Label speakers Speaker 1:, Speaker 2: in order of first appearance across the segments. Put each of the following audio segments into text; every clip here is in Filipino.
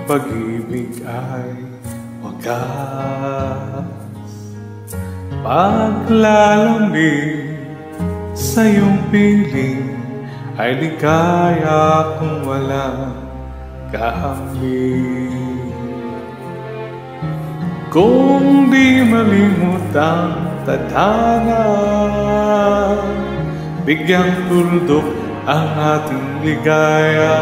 Speaker 1: pag-ibig ay wagas. Paglalamig sa iyong piling ay ligaya kung walang kaambing. Kung di malimot ang tadhana, bigyang tuldok ang ating ligaya.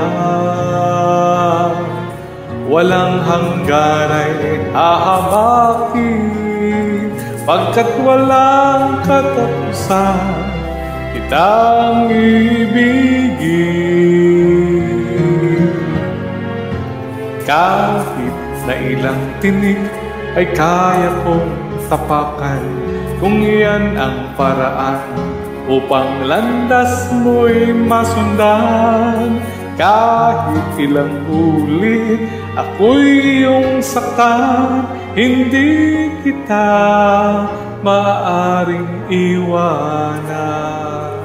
Speaker 1: Walang hanggan ay hahamakin, pagkat walang katapusan kitang ibigin. Kahit na ilang tinik ay kaya kong tapakan, kung iyan ang paraan upang landas mo'y masundan. Kahit ilang ulit ako'y iyong saktan, hindi kita maaaring iwanan.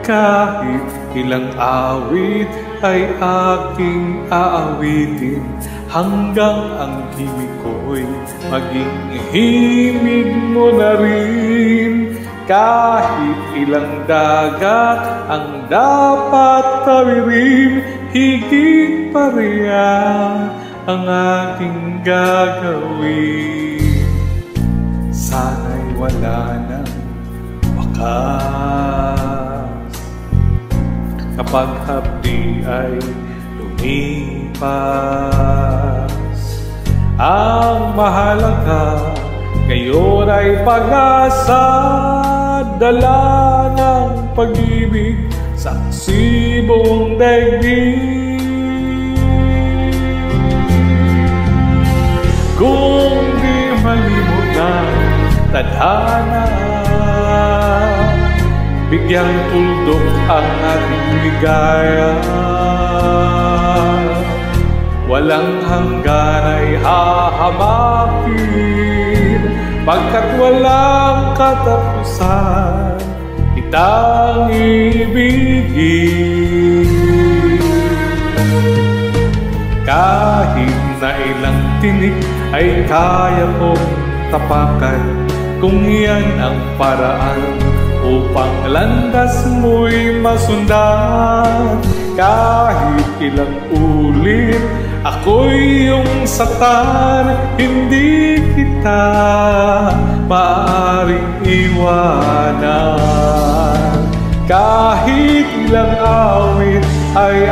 Speaker 1: Kahit ilang awit ay aking aawitin, hanggang ang himig ko'y maging himig mo na rin. Kahit ilang dagat ang dapat tawirin, higit pa riyan ang aking gagawin. Sana'y wala nang wakas, kapag hapdi ay lumipas. Ang mahalaga ngayon ay pag-asa, dala ng pag-ibig sa sibong daigdig. Kung di malimot ang tadhana, bigyang tuldok ang ating ligaya. Walang hanggan ay hahamakin, pagkat walang katapusan kitang ibigin. Kahit na ilang tinik ay kaya kong tapakan, kung iyan ang paraan upang landas mo'y masundan. Kahit ilang ulit ako'y iyong saktan, hindi kita maaaring iwanan. Kahit ilang awit ay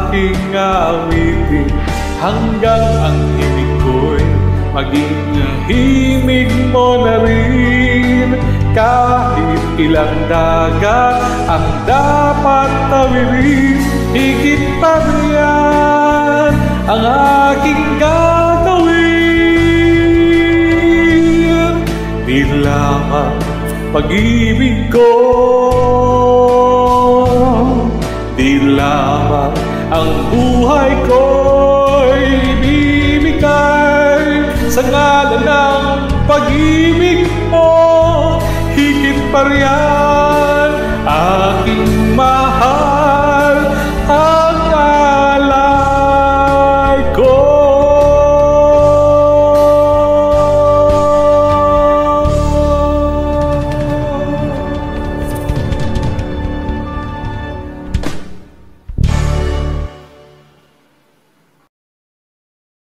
Speaker 1: aking awitin, hanggang ang himig ko'y maging himig mo na rin. Kahit ilang dagat ang dapat tawirin, higit pa riyan ang aking gagawin. Di lamang pag-ibig ko, di lamang ang buhay ko'y bibigay sa ngalan ng pag-ibig mo, higit pa riyan